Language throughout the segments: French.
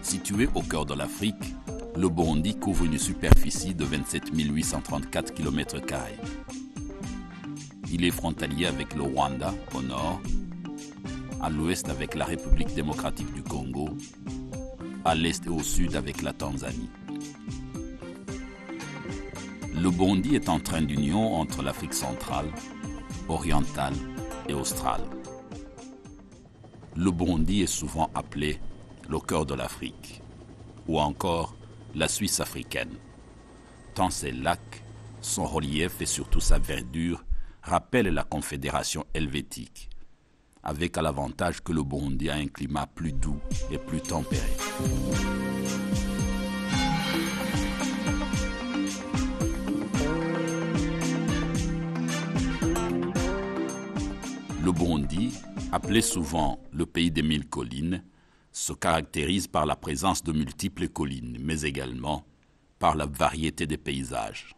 Situé au cœur de l'Afrique, le Burundi couvre une superficie de 27 834 km². Il est frontalier avec le Rwanda au nord, à l'ouest avec la République démocratique du Congo, à l'est et au sud avec la Tanzanie. Le Burundi est en train d'union entre l'Afrique centrale, orientale et australe. Le Burundi est souvent appelé le cœur de l'Afrique, ou encore la Suisse africaine, tant ses lacs, son relief et surtout sa verdure rappellent la Confédération helvétique, avec à l'avantage que le Burundi a un climat plus doux et plus tempéré. Le Burundi, appelé souvent le pays des 1000 collines, se caractérise par la présence de multiples collines, mais également par la variété des paysages.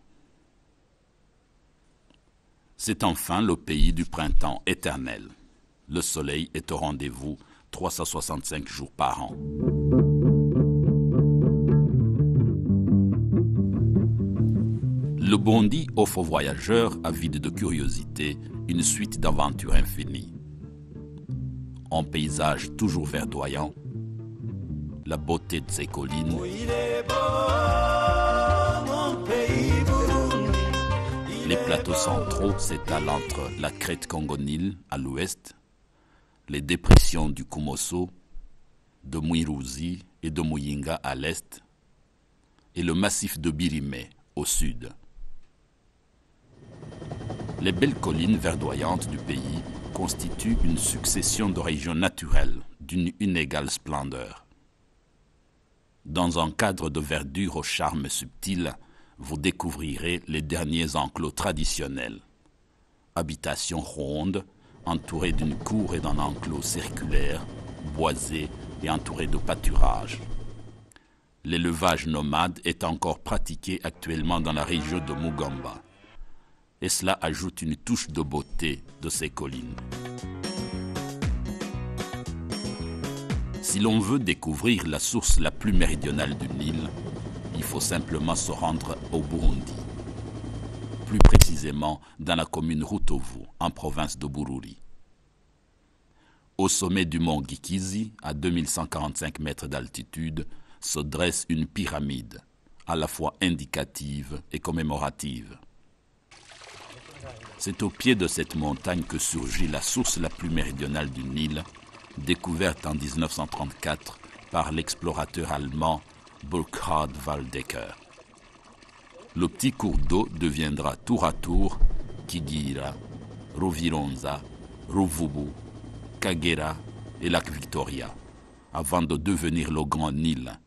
C'est enfin le pays du printemps éternel. Le soleil est au rendez-vous 365 jours par an. Le Burundi offre aux voyageurs avides de curiosité une suite d'aventures infinies. En paysage toujours verdoyant, la beauté de ses collines, les plateaux centraux s'étalent entre la crête Congo-Nil à l'ouest, les dépressions du Kumoso, de Mwiruzi et de Muyinga à l'est, et le massif de Birimé au sud. Les belles collines verdoyantes du pays constituent une succession de régions naturelles d'une inégale splendeur. Dans un cadre de verdure au charme subtil, vous découvrirez les derniers enclos traditionnels. Habitations rondes, entourées d'une cour et d'un enclos circulaire, boisés et entourés de pâturages. L'élevage nomade est encore pratiqué actuellement dans la région de Mugamba. Et cela ajoute une touche de beauté de ces collines. Si l'on veut découvrir la source la plus méridionale du Nil, il faut simplement se rendre au Burundi, plus précisément dans la commune Rutovu, en province de Bururi. Au sommet du mont Gikizi, à 2145 mètres d'altitude, se dresse une pyramide, à la fois indicative et commémorative. C'est au pied de cette montagne que surgit la source la plus méridionale du Nil, découverte en 1934 par l'explorateur allemand Burkhard Waldecker. Le petit cours d'eau deviendra tour à tour Kigira, Ruvironza, Ruvubu, Kagera et lac Victoria, avant de devenir le Grand Nil,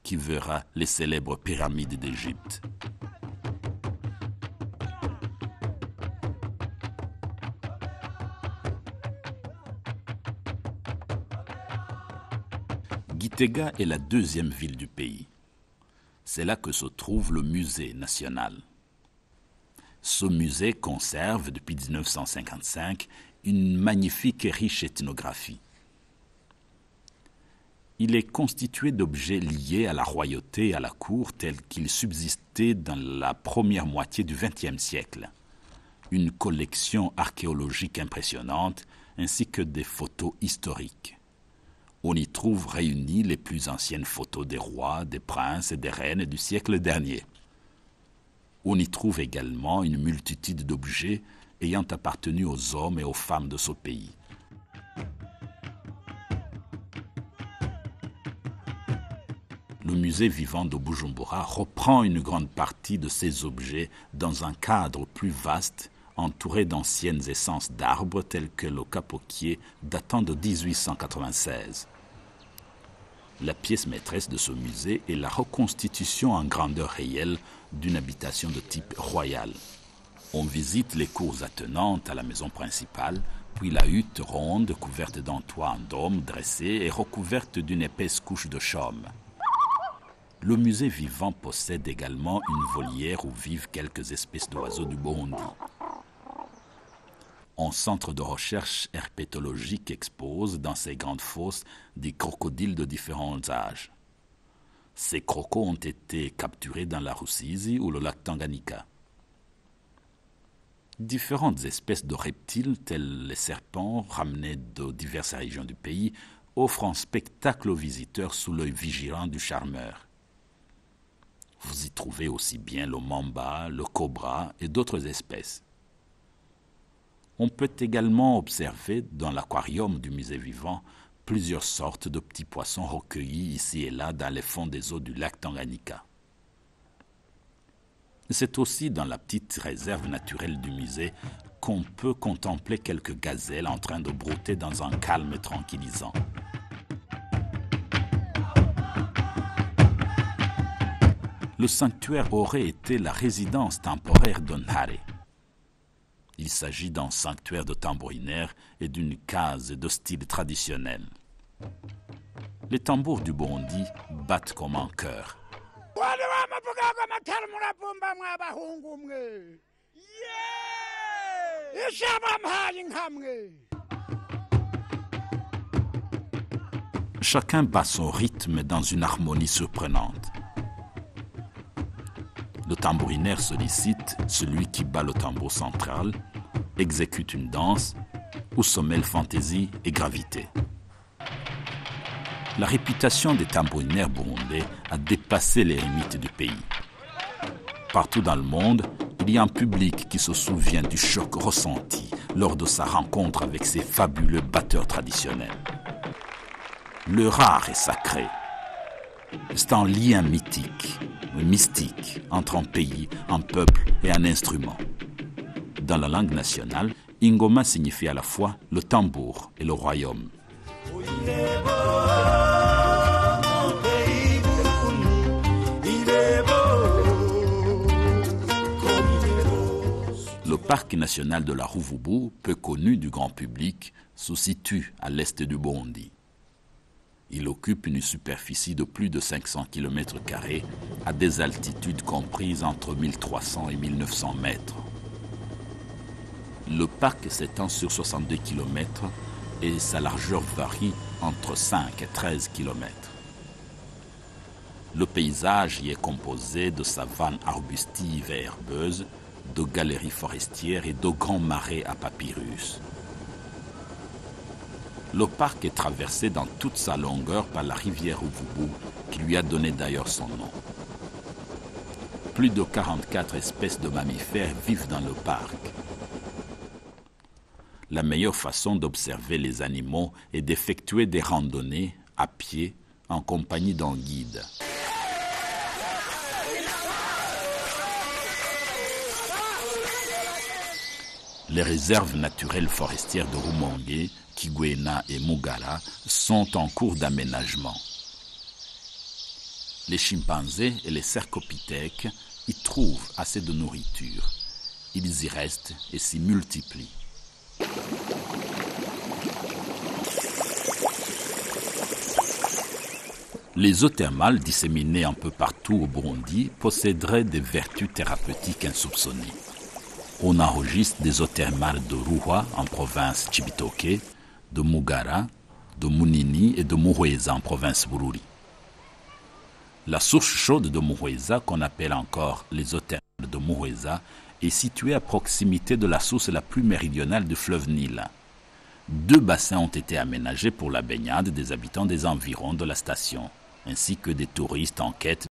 qui verra les célèbres pyramides d'Égypte. Gitega est la deuxième ville du pays. C'est là que se trouve le musée national. Ce musée conserve, depuis 1955, une magnifique et riche ethnographie. Il est constitué d'objets liés à la royauté et à la cour tels qu'ils subsistaient dans la première moitié du XXe siècle. Une collection archéologique impressionnante ainsi que des photos historiques. On y trouve réunies les plus anciennes photos des rois, des princes et des reines du siècle dernier. On y trouve également une multitude d'objets ayant appartenu aux hommes et aux femmes de ce pays. Le musée vivant de Bujumbura reprend une grande partie de ces objets dans un cadre plus vaste, entouré d'anciennes essences d'arbres tels que le capoquier datant de 1896. La pièce maîtresse de ce musée est la reconstitution en grandeur réelle d'une habitation de type royal. On visite les cours attenantes à la maison principale, puis la hutte ronde couverte d'un toit en dôme dressé et recouverte d'une épaisse couche de chaume. Le musée vivant possède également une volière où vivent quelques espèces d'oiseaux du Burundi. Un centre de recherche herpétologique expose dans ces grandes fosses des crocodiles de différents âges. Ces crocos ont été capturés dans la Rusizi ou le lac Tanganyika. Différentes espèces de reptiles, tels les serpents, ramenés de diverses régions du pays, offrent un spectacle aux visiteurs sous l'œil vigilant du charmeur. Vous y trouvez aussi bien le mamba, le cobra et d'autres espèces. On peut également observer dans l'aquarium du musée vivant plusieurs sortes de petits poissons recueillis ici et là dans les fonds des eaux du lac Tanganyika. C'est aussi dans la petite réserve naturelle du musée qu'on peut contempler quelques gazelles en train de brouter dans un calme tranquillisant. Le sanctuaire aurait été la résidence temporaire d'Onhare. Il s'agit d'un sanctuaire de tambourinaires et d'une case de style traditionnel. Les tambours du Burundi battent comme un chœur. Chacun bat son rythme dans une harmonie surprenante. Le tambourinaire sollicite celui qui bat le tambour central, exécute une danse où se mêlent fantaisie et gravité. La réputation des tambourinaires burundais a dépassé les limites du pays. Partout dans le monde, il y a un public qui se souvient du choc ressenti lors de sa rencontre avec ces fabuleux batteurs traditionnels. Le rare est sacré. C'est un lien mythique, mystique, entre un pays, un peuple et un instrument. Dans la langue nationale, Ingoma signifie à la fois le tambour et le royaume. Le parc national de la Ruvubu, peu connu du grand public, se situe à l'est du Burundi. Il occupe une superficie de plus de 500 km² à des altitudes comprises entre 1300 et 1900 mètres. Le parc s'étend sur 62 km et sa largeur varie entre 5 et 13 km. Le paysage y est composé de savanes arbustives et herbeuses, de galeries forestières et de grands marais à papyrus. Le parc est traversé dans toute sa longueur par la rivière Ruvubu, qui lui a donné d'ailleurs son nom. Plus de 44 espèces de mammifères vivent dans le parc. La meilleure façon d'observer les animaux est d'effectuer des randonnées à pied en compagnie d'un guide. Les réserves naturelles forestières de Rumonge, Kigwena et Mugara sont en cours d'aménagement. Les chimpanzés et les cercopithèques y trouvent assez de nourriture. Ils y restent et s'y multiplient. Les eaux thermales disséminées un peu partout au Burundi posséderaient des vertus thérapeutiques insoupçonnées. On enregistre des eaux thermales de Ruhwa en province Chibitoke, de Mugara, de Munini et de Muhweza en province Bururi. La source chaude de Muhweza, qu'on appelle encore les eaux thermales de Muhweza, est située à proximité de la source la plus méridionale du fleuve Nil. 2 bassins ont été aménagés pour la baignade des habitants des environs de la station, ainsi que des touristes en quête